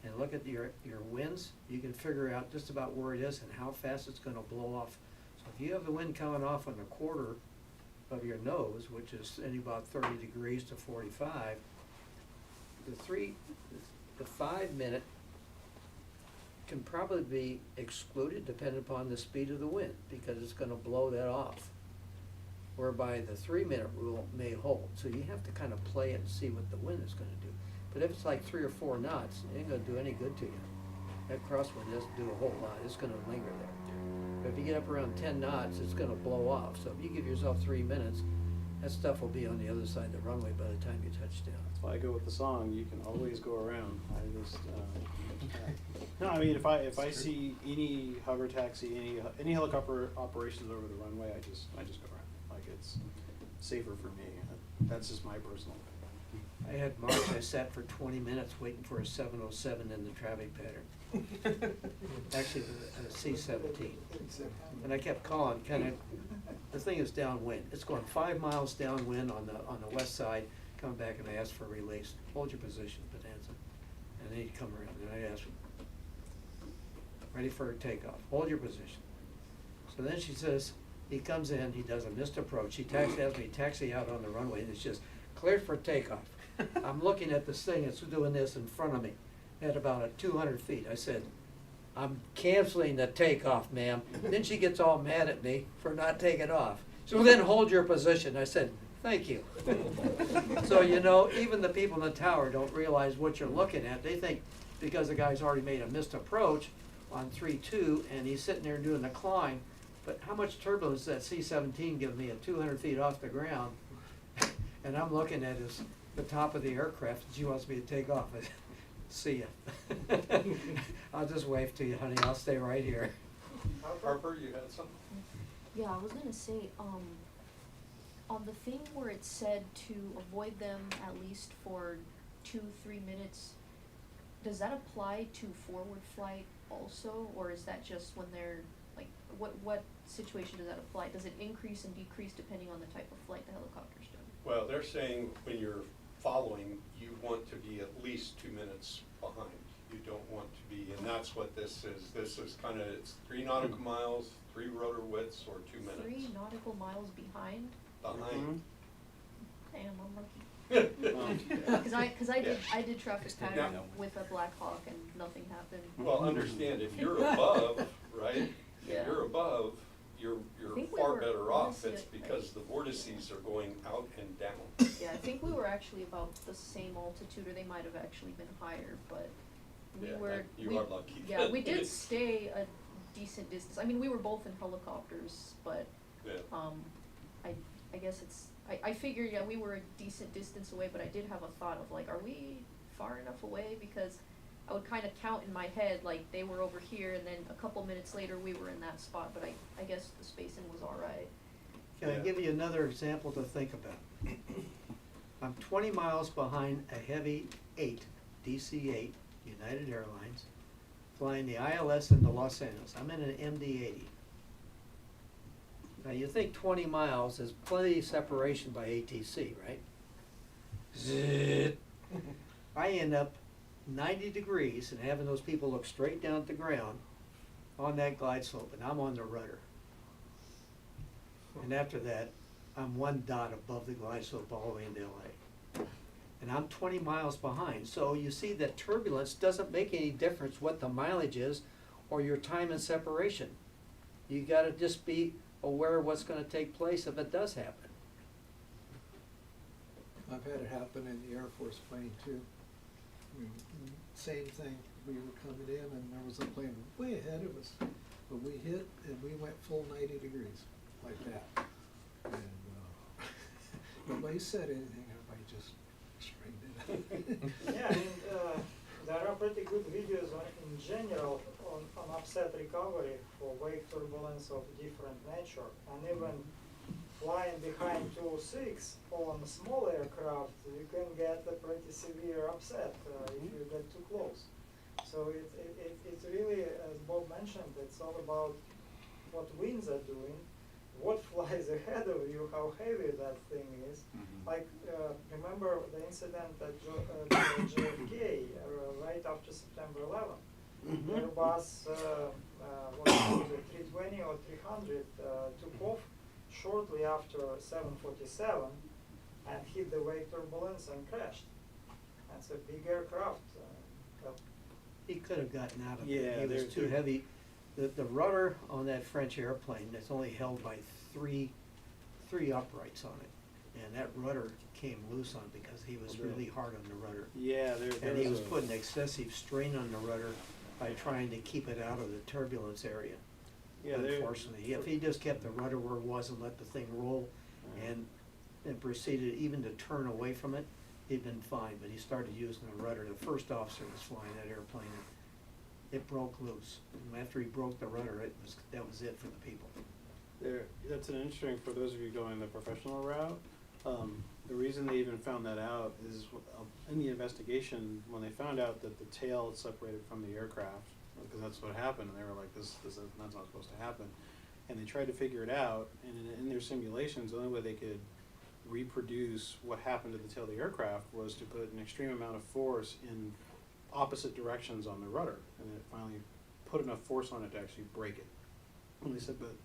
and look at your winds, you can figure out just about where it is and how fast it's gonna blow off. So if you have the wind coming off on a quarter of your nose, which is any about 30 degrees to 45, the 5 minute can probably be excluded depending upon the speed of the wind, because it's gonna blow that off. Whereby the 3 minute rule may hold, so you have to kind of play it and see what the wind is gonna do. But if it's like 3 or 4 knots, it ain't gonna do any good to you. That crosswind doesn't do a whole lot, it's gonna linger there. But if you get up around 10 knots, it's gonna blow off, so if you give yourself 3 minutes, that stuff will be on the other side of the runway by the time you touch down. That's why I go with the song, you can always go around. I just, no, I mean, if I see any hover taxi, any helicopter operations over the runway, I just go around. Like, it's safer for me. That's just my personal thing. I had March, I sat for 20 minutes waiting for a 707 in the traffic pattern. Actually, a C-17. And I kept calling, the thing is downwind. It's going 5 miles downwind on the west side, come back and I asked for a release. Hold your position, Bonanza. And then he'd come around and I'd ask him, ready for a takeoff, hold your position. So then she says, he comes in, he does a missed approach, he has me taxi out on the runway and it's just cleared for takeoff. I'm looking at this thing, it's doing this in front of me at about 200 feet. I said, I'm canceling the takeoff, ma'am. Then she gets all mad at me for not taking off. So then hold your position. I said, thank you. So, even the people in the tower don't realize what you're looking at. They think because the guy's already made a missed approach on 3-2 and he's sitting there doing the climb, but how much turbulence does that C-17 give me at 200 feet off the ground? And I'm looking at the top of the aircraft and she wants me to take off. I said, see ya. I'll just wave to you, honey. I'll stay right here. Harper, you had something? Yeah, I was gonna say, on the thing where it said to avoid them at least for 2-3 minutes, does that apply to forward flight also, or is that just when they're, like, what situation does that apply? Does it increase and decrease depending on the type of flight the helicopter's doing? Well, they're saying when you're following, you want to be at least 2 minutes behind. You don't want to be, and that's what this is. This is kind of, it's 3 nautical miles, 3 rotor widths, or 2 minutes. 3 nautical miles behind? Behind. Damn, I'm lucky. Cause I did traffic Extend pattern it. with a Black Hawk and nothing happened. Well, understand, if you're above, right, Yeah. if you're above, you're think we far were better off, opposite, it's because the vortices are going out and down. Yeah, I think we were actually about the same altitude, or they might have actually been higher, but we Yeah, were. you we- are lucky. Yeah, we did stay a decent distance. I mean, we were both in helicopters, but, Yeah. I guess it's, I figured, yeah, we were a decent distance away, but I did have a thought of like, are we far enough away? Because I would kind of count in my head, like, they were over here, and then a couple minutes later, we were in that spot, but I guess the spacing was all right. Can I Yeah. give you another example to think about? I'm 20 miles behind a heavy 8, DC-8, United Airlines, flying the ILS into Los Angeles. I'm in an MD-80. Now, you think 20 miles is plenty of separation by ATC, right? Zit. I end up 90 degrees and having those people look straight down at the ground on that glide slope, and I'm on the rudder. And after that, I'm one dot above the glide slope all the way into LA. And I'm 20 miles behind. So you see that turbulence doesn't make any difference what the mileage is or your time in separation. You gotta just be aware of what's gonna take place if it does happen. I've had it happen in the Air Force plane too. Same thing, we were coming in and there was a plane way ahead of us, but we hit and we went full 90 degrees, like that. And, nobody said anything, everybody just straightened it out. Yeah, and there are pretty good videos in general on upset recovery for wake turbulence of different nature, and even flying behind 206 on a small aircraft, you can get a pretty severe upset if you get too close. So it's really, as Bob mentioned, it's all about what winds are doing, what flies ahead of you, how heavy that thing is. Like, remember the incident at JFK right after September 11th. Airbus, what was it, 320 or 300 took off shortly after 747 and hit the wake turbulence and crashed. That's a big aircraft. He could have gotten out of Yeah, it. He was too heavy. The rudder on that French airplane is only held by three uprights on it. And that rudder came loose on it because he was really hard on the rudder. Yeah, And he was putting excessive strain on the rudder by trying to keep it out of the turbulence area. Yeah, Unfortunately, if he just kept the rudder where it was and let the thing roll and proceeded even to turn away from it, he'd been fine, but he started using the rudder. The first officer was flying that airplane and it broke loose. And after he broke the rudder, that was it for the people. That's an interesting, for those of you going the professional route, the reason they even found that out is in the investigation, when they found out that the tail had separated from the aircraft, because that's what happened, and they were like, that's not supposed to happen. And they tried to figure it out, and in their simulations, the only way they could reproduce what happened to the tail of the aircraft was to put an extreme amount of force in opposite directions on the rudder, and it finally put enough force on it to actually break it. And they said, but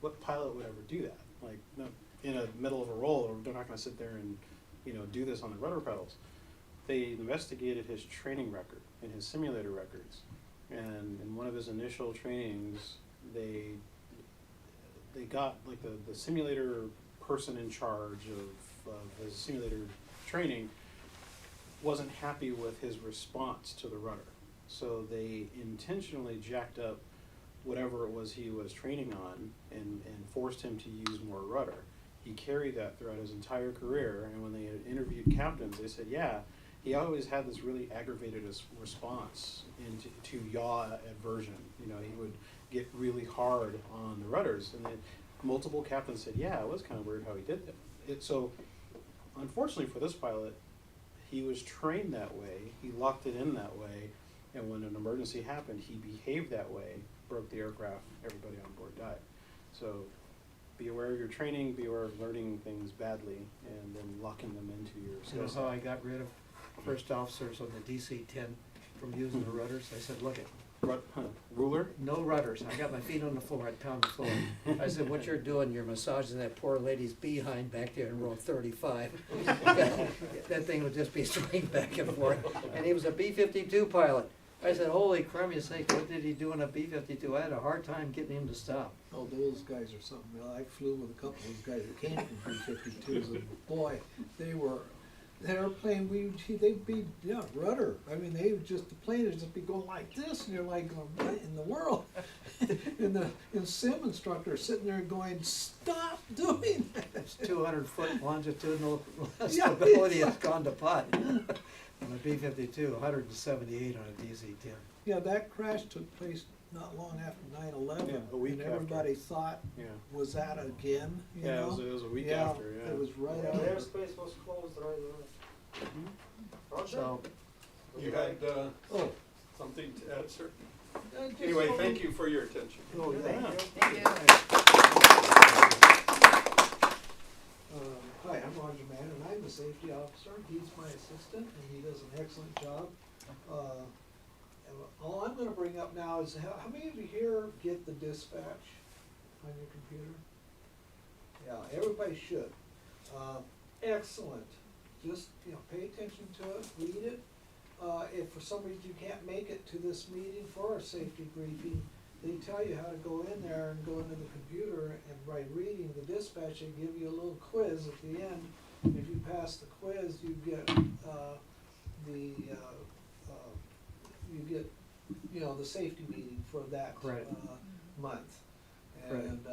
what pilot would ever do that? Like, no, in the middle of a roll, they're not going to sit there and, do this on the rudder pedals. They investigated his training record and his simulator records, and in one of his initial trainings, they got like the simulator person in charge of his simulator training wasn't happy with his response to the rudder. So they intentionally jacked up whatever it was he was training on and forced him to use more rudder. He carried that throughout his entire career, and when they had interviewed captains, they said, yeah, he always had this really aggravated response to yaw aversion. He would get really hard on the rudders, and then multiple captains said, yeah, it was kind of weird how he did it. So unfortunately for this pilot, he was trained that way, he locked it in that way, and when an emergency happened, he behaved that way, broke the aircraft, everybody on board died. So be aware of your training, be aware of learning things badly, and then locking them into your You skill know set. how I got rid of first officers on the DC-10 from using the rudders? I said, look, Ruler? No rudders. I got my feet on the floor. I pound the floor. I said, what you're doing, you're massaging that poor lady's behind back there in row 35. That thing would just be swinging back and forth. And he was a B-52 pilot. I said, holy crummy sake, what did he do in a B-52? I had a hard time getting him to stop. Oh, those guys are something. Well, I flew with a couple of those guys that came from B-52s, and boy, they were airplane. They'd be rudder. I mean, they would just the plane would just be going like this, and you're like, what in the world? And the sim instructor sitting there going, stop doing that. It's 200-foot longitudinal Yeah, stability has gone to pot. On a B-52, 178 on a DC-10. Yeah, that crash took place not long after 9/11, Yeah, a week and after. everybody thought, Yeah. was that again? You Yeah, know? it was a week Yeah, after, yeah. it was right Yeah, after. airspace was closed right away. Roger? So, You had Oh, something to add, sir? just Anyway, so thank we- you for your attention. Oh, yeah. Thank you. Hi, I'm Roger Mann, and I'm the safety officer. He's my assistant, and he does an excellent job. And all I'm gonna bring up now is how many of you here get the dispatch on your computer? Yeah, everybody should. Excellent. Just, pay attention to it, read it. If for some reason you can't make it to this meeting for our safety briefing, they tell you how to go in there and go into the computer, and by reading the dispatch, they give you a little quiz at the end. If you pass the quiz, you get the safety meeting for that Right. month. Right. And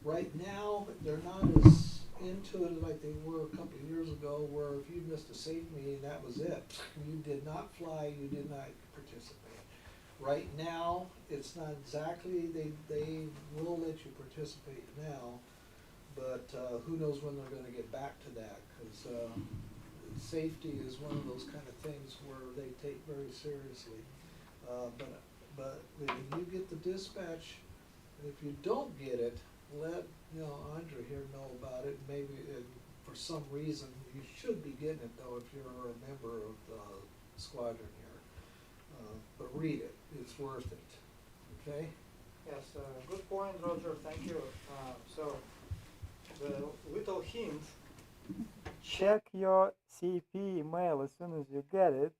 right now, they're not as into it like they were a couple of years ago, where if you missed a safe meeting, that was it. You did not fly, you did not participate. Right now, it's not exactly, they will let you participate now, but who knows when they're gonna get back to that, because safety is one of those kind of things where they take very seriously. But when you get the dispatch, if you don't get it, let Andre here know about it. Maybe for some reason you should be getting it though if you're a member of the squadron here. But read it; it's worth it. Okay. Yes, good point, Roger. Thank you. So, the little hint: check your CP email as soon as you get it,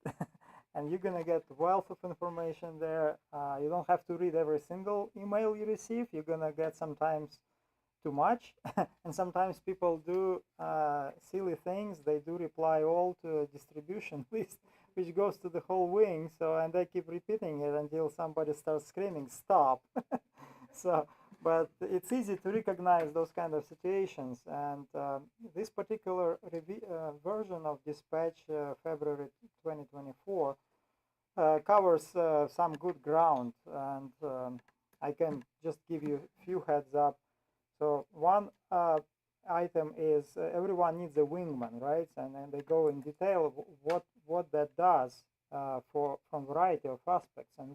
and you're gonna get wealth of information there. You don't have to read every single email you receive. You're gonna get sometimes too much, and sometimes people do silly things. They do reply all to a distribution list, which goes to the whole wing. So, and they keep repeating it until somebody starts screaming, "Stop!" So, but it's easy to recognize those kind of situations. And this particular version of Dispatch, February 2024, covers some good ground, and I can just give you a few heads up. So one item is everyone needs a wingman, right? And then they go in detail of what that does from variety of aspects, and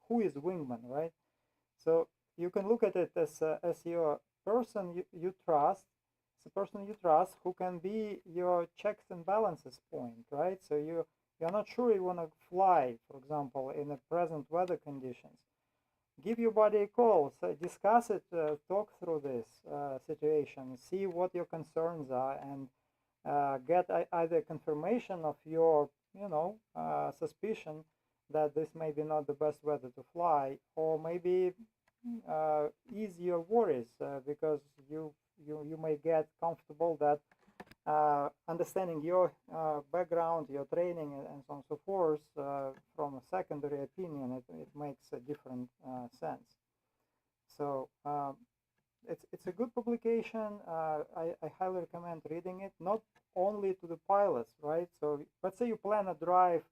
who is wingman, right? So you can look at it as your person you trust. It's a person you trust who can be your checks and balances point, right? So you're not sure you want to fly, for example, in the present weather conditions. Give your buddy a call, discuss it, talk through this situation, see what your concerns are, and get either confirmation of your, suspicion that this may be not the best weather to fly, or maybe ease your worries because you may get comfortable that understanding your background, your training, and so on and so forth, from a secondary opinion, it makes a different sense. So it's a good publication. I highly recommend reading it, not only to the pilots, right? So let's say you plan a drive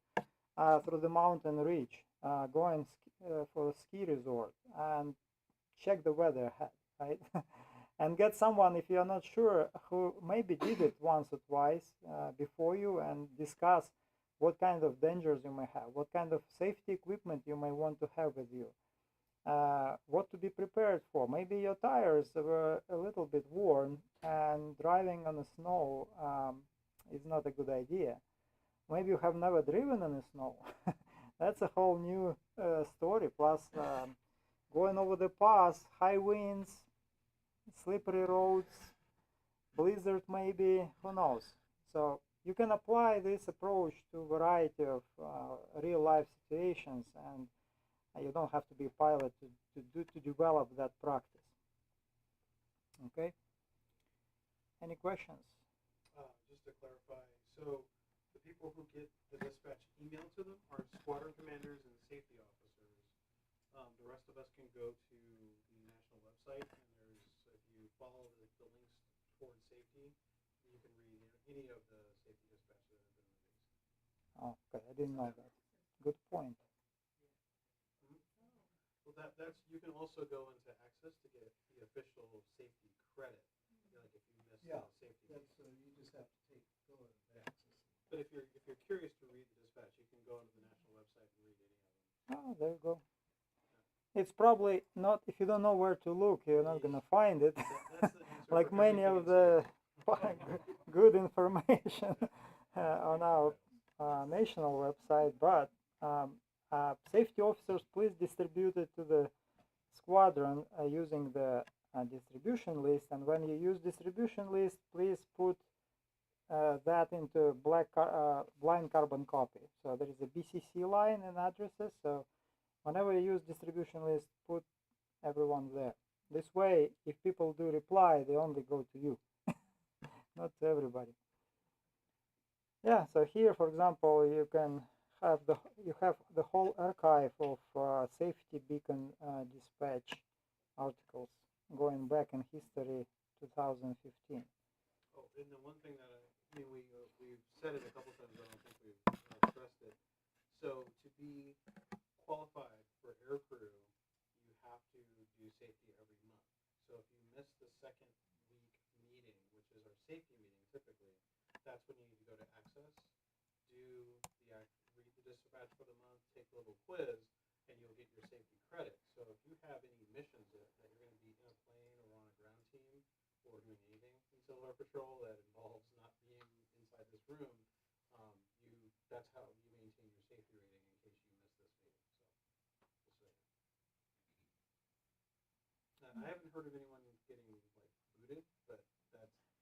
through the mountain ridge, going for a ski resort, and check the weather ahead, right? And get someone, if you're not sure, who maybe did it once or twice before you, and discuss what kind of dangers you may have, what kind of safety equipment you may want to have with you, what to be prepared for. Maybe your tires were a little bit worn, and driving on the snow is not a good idea. Maybe you have never driven in the snow. that's a whole new story. Plus, going over the pass, high winds, slippery roads, blizzard maybe, who knows. So you can apply this approach to a variety of real life situations, and you don't have to be a pilot to develop that practice. Okay. Any questions? Just to clarify, so the people who get the dispatch emailed to them are squadron commanders and safety officers. The rest of us can go to the national website, and there's, if you follow the links towards safety, you can read any of the safety dispatches that have been released. Okay, I didn't know that. Good point. Well, that's, you can also go into Access to get the official safety credit. Like if you miss the safety. That's, you just have to go into Access. But if you're curious to read the dispatch, you can go onto the national website and read any of them. Oh, there you go. It's probably not, if you don't know where to look, you're not going to find it. Like many of the good information on our national website, but safety officers, please distribute it to the squadron using the distribution list. And when you use distribution list, please put that into blind carbon copy. So there is a BCC line and addresses. So whenever you use distribution list, put everyone there. This way, if people do reply, they only go to you, not to everybody. Yeah. So here, for example, you can have the whole archive of safety beacon dispatch articles going back in history 2015. Oh, and the one thing that we've said it a couple times, I don't think we've stressed it. So to be qualified for air crew, you have to do safety every month. So if you miss the second week meeting, which is our safety meeting typically, that's when you need to go to Access, read the dispatch for the month, take a little quiz, and you'll get your safety credit. So if you have any missions that you're going to be in a plane or on a ground team or doing anything in Civil Air Patrol that involves not being inside this room, that's how you maintain your safety rating in case you miss this meeting. So I haven't heard of anyone getting booted, but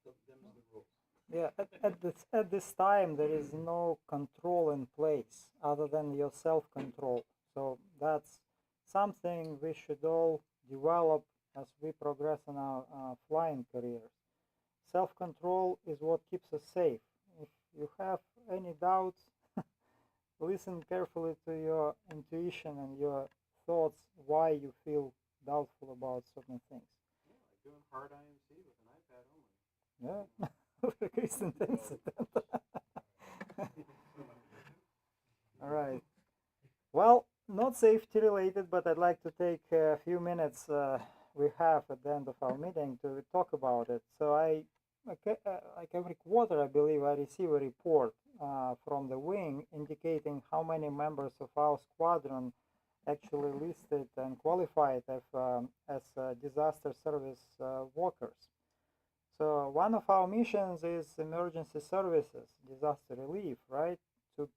them's the rules. Yeah, at this time there is no control in place other than your self-control. So that's something we should all develop as we progress in our flying careers. Self-control is what keeps us safe. If you have any doubts, listen carefully to your intuition and your thoughts why you feel doubtful about certain things. Yeah, like doing hard IMC with an iPad only. Yeah. Recent incident. All right. Well, not safety related, but I'd like to take a few minutes we have at the end of our meeting to talk about it. So like every quarter, I believe I receive a report from the wing indicating how many members of our squadron actually listed and qualified as disaster service workers. So one of our missions is emergency services, disaster relief, right? To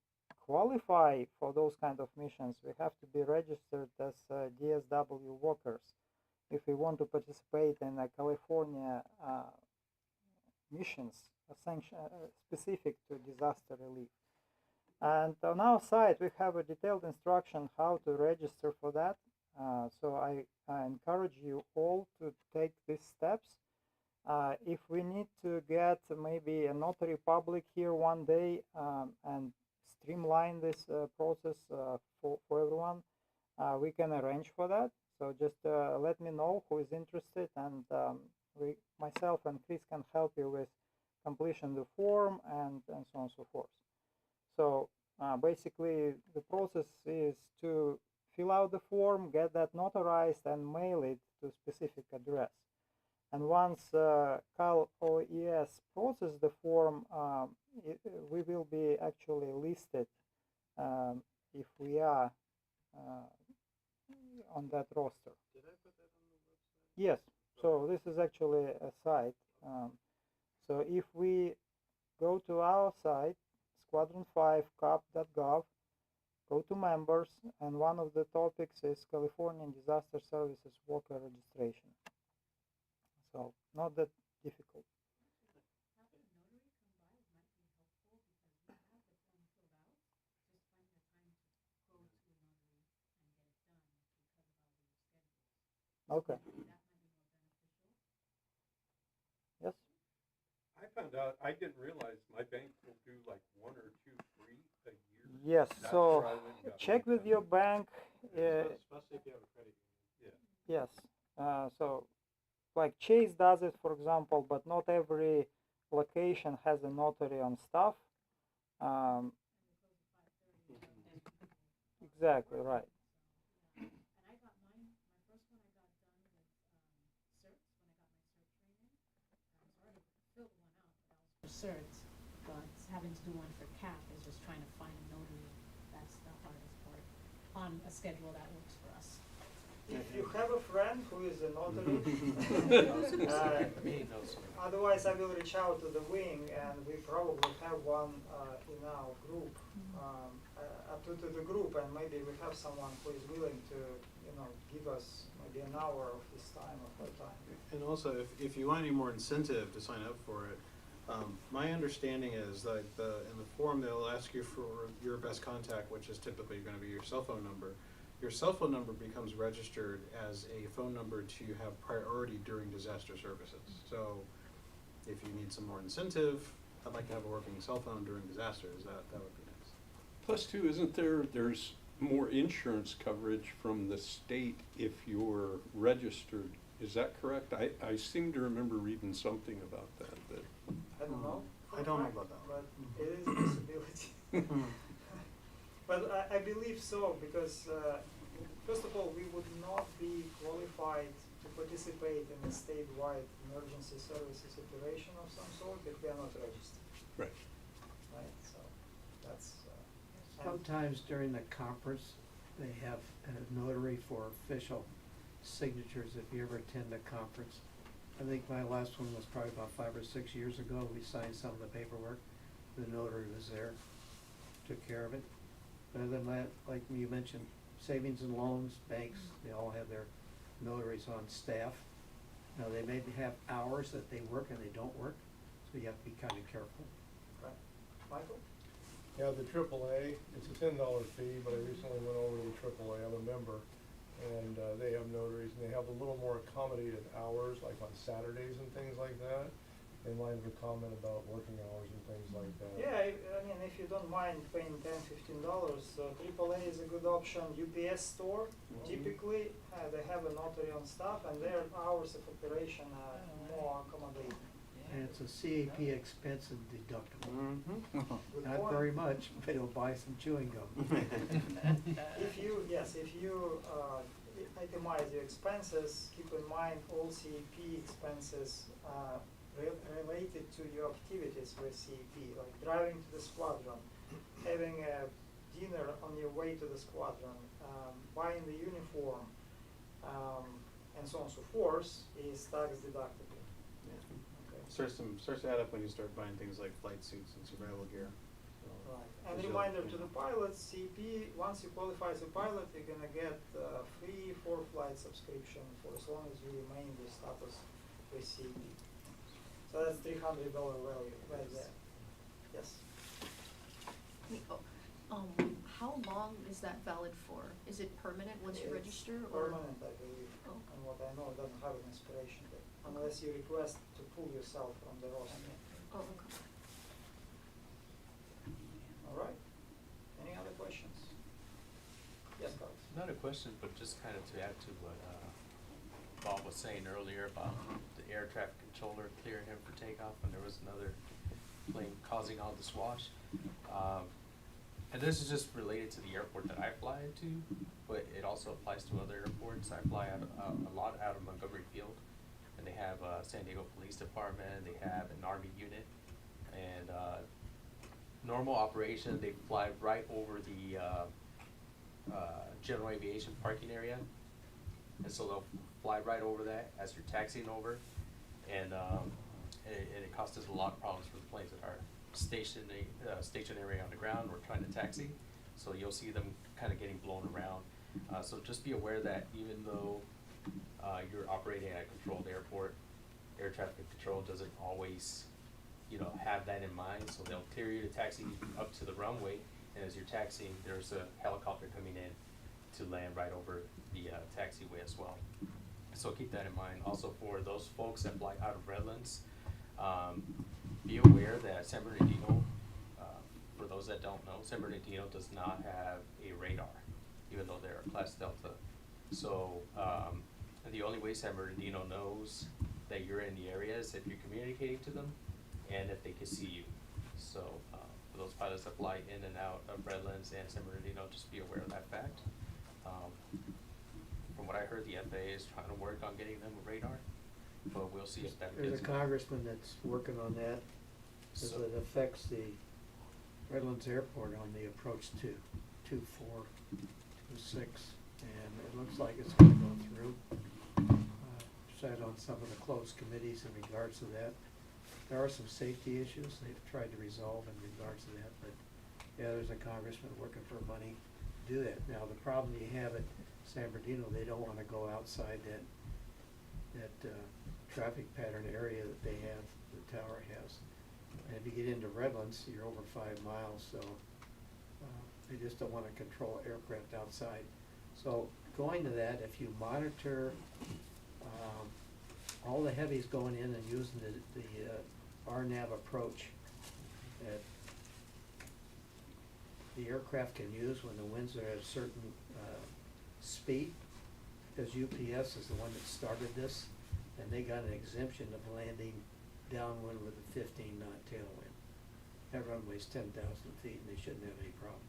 qualify for those kind of missions, we have to be registered as DSW workers if we want to participate in California missions specific to disaster relief. And on our site, we have a detailed instruction how to register for that. So I encourage you all to take these steps. If we need to get maybe a notary public here one day and streamline this process for everyone, we can arrange for that. So just let me know who is interested, and myself and Chris can help you with completion of the form and so on and so forth. So basically the process is to fill out the form, get that notarized, and mail it to a specific address. And once Cal OES processes the form, we will be actually listed if we are on that roster. Did I put that on the website? Yes. So this is actually a site. So if we go to our site, squadron5cop.gov, go to members, and one of the topics is California Disaster Services worker registration. So not that difficult. Okay. Yes. I found out, I didn't realize my bank will do like 1 or 2 free a year. Yes. That's So where I went and got check mine with done. your bank. Especially if you have a credit union. Yeah. Yes. So like Chase does it, for example, but not every location has a notary on staff. Exactly right. For certs, but having to do one for CAP is just trying to find a notary. That's the hardest part on a schedule that works for us. If you have a friend who is a notary, Me, those. otherwise I will reach out to the wing, and we probably have one in our group, to the group, and maybe we have someone who is willing to, give us maybe an hour of his time or her time. And also, if you want any more incentive to sign up for it, my understanding is that in the form they'll ask you for your best contact, which is typically going to be your cell phone number. Your cell phone number becomes registered as a phone number to have priority during disaster services. So if you need some more incentive, I'd like to have a working cell phone during disasters, that would be nice. Plus too, there's more insurance coverage from the state if you're registered. Is that correct? I seem to remember reading something about that. I don't know. I don't know about that. But it is a possibility. But I believe so, because first of all, we would not be qualified to participate in a statewide emergency services operation of some sort if we are not registered. Right. Right. So that's. Sometimes during the conference, they have a notary for official signatures if you ever attend a conference. I think my last one was probably about 5 or 6 years ago. We signed some of the paperwork. The notary was there, took care of it. But other than that, like you mentioned, savings and loans, banks, they all have their notaries on staff. Now, they may have hours that they work and they don't work, so you have to be kind of careful. Right. Michael? Yeah, the AAA, it's a $10 fee, but I recently went over to the AAA, I'm a member, and they have notaries, and they have a little more accommodated hours, like on Saturdays and things like that, in line with a comment about working hours and things like that. Yeah, I mean, if you don't mind paying $10, $15, AAA is a good option. UPS store, typically, they have a notary on staff, and their hours of operation are more accommodating. And it's a CAP expense and deductible. Good Not point. very much, but it'll buy some chewing gum. If you itemize your expenses, keep in mind all CAP expenses related to your activities with CAP, like driving to the squadron, having a dinner on your way to the squadron, buying the uniform, and so on and so forth, is tax deductible. Starts to add up when you start buying things like flight suits and survival gear. So, Right. And reminder to the pilots, CP, once you qualify as a pilot, you're gonna get free 4-flight subscription for as long as you remain with status with CP. So that's $300 value right there. Yes. How long is that valid for? Is it permanent once you register, or? Permanent, I believe. Oh. And what I know, it doesn't have an expiration date, unless you request to pull yourself from the roster. Oh, okay. All right. Any other questions? Yes, Carlos. Not a question, but just kind of to add to what Bob was saying earlier about the air traffic controller clearing him for takeoff, and there was another plane causing all the swash. And this is just related to the airport that I fly into, but it also applies to other airports. I fly out a lot out of Montgomery Field, and they have San Diego Police Department, they have an Army unit, and normal operation, they fly right over the general aviation parking area, and so they'll fly right over that as you're taxiing over, and it causes a lot of problems for the planes that are stationary on the ground or trying to taxi. So you'll see them kind of getting blown around. So just be aware that even though you're operating at a controlled airport, air traffic control doesn't always, you know, have that in mind. So they'll clear you to taxi up to the runway, and as you're taxiing, there's a helicopter coming in to land right over the taxiway as well. So keep that in mind. Also for those folks that fly out of Redlands, be aware that San Bernardino, for those that don't know, San Bernardino does not have a radar, even though they're a Class Delta. So the only way San Bernardino knows that you're in the area is if you're communicating to them and if they can see you. So for those pilots that fly in and out of Redlands and San Bernardino, just be aware of that fact. From what I heard, the FAA is trying to work on getting them a radar, but we'll see if that There's gets. a congressman that's working on that, because So- it affects the Redlands Airport on the approach to 24, 26, and it looks like it's gonna go through. Sat on some of the closed committees in regards to that. There are some safety issues they've tried to resolve in regards to that, but yeah, there's a congressman working for money to do that. Now, the problem you have at San Bernardino, they don't wanna go outside that traffic pattern area that they have, the tower has. And if you get into Redlands, you're over 5 miles, so they just don't wanna control aircraft outside. So going to that, if you monitor all the heavies going in and using the RNAV approach that the aircraft can use when the winds are at a certain speed, because UPS is the one that started this, and they got an exemption of landing downwind with a 15-knot tailwind. That runway's 10,000 feet, and they shouldn't have any problem.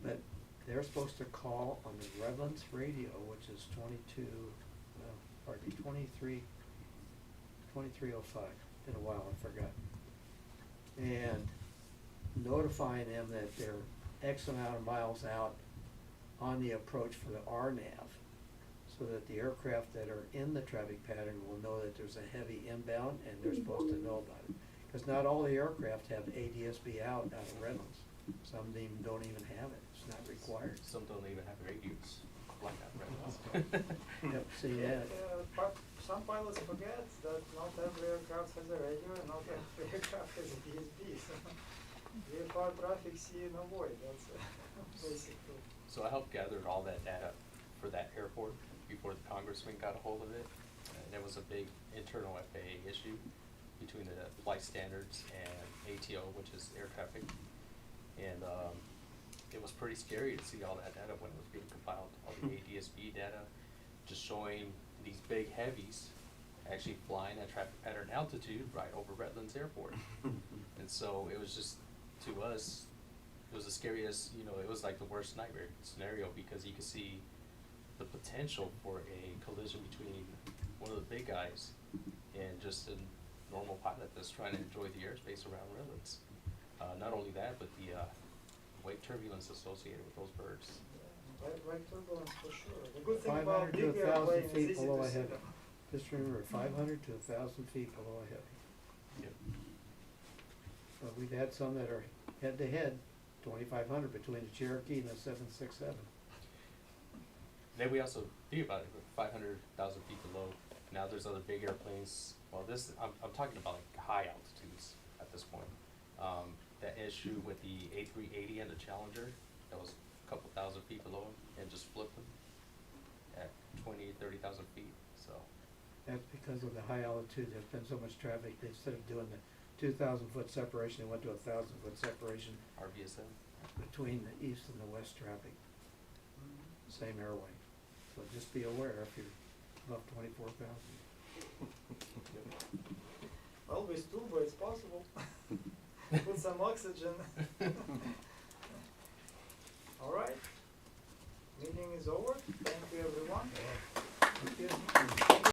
But they're supposed to call on the Redlands radio, which is 2305. Been a while, I forgot. And notifying them that they're X amount of miles out on the approach for the RNAV, so that the aircraft that are in the traffic pattern will know that there's a heavy inbound and they're supposed to know about it. Because not all the aircraft have ADS-B out of Redlands. Some of them don't even have it. It's not required. Some don't even have radios like that, right? Yep, see that. Some pilots forget that not every aircraft has a radio and not every aircraft has a DSB. So VFR traffic, see and avoid. That's basically. So I helped gather all that data for that airport before the congressman got a hold of it. And it was a big internal FAA issue between the flight standards and ATO, which is air traffic. And it was pretty scary to see all that data when it was being compiled, all the ADS-B data, just showing these big heavies actually flying at traffic pattern altitude right over Redlands Airport. And so it was just, to us, it was the scariest, you know, it was like the worst nightmare scenario, because you could see the potential for a collision between one of the big guys and just a normal pilot that's trying to enjoy the airspace around Redlands. Not only that, but the wake turbulence associated with those birds. Wake turbulence for sure. The good thing 500 about to big 1,000 airplanes is feet easy below to a see heavy. them. Just remember, 500 to 1,000 feet below a heavy. Yep. But we've had some that are head-to-head, 2,500 between the Cherokee and the 767. Then we also think about it, 500,000 feet below. Now there's other big airplanes. Well, this I'm talking about like high altitudes at this point. That issue with the A380 and the Challenger, that was a couple thousand feet below them, and just flipped them at 20, 30,000 feet. So That's because of the high altitude. There's been so much traffic. Instead of doing the 2,000-foot separation, they went to a 1,000-foot separation RVSM. between the east and the west traffic. Same airway. So just be aware if you're above 24,000. Always too, but it's possible. Put some oxygen. All right. Meeting is over.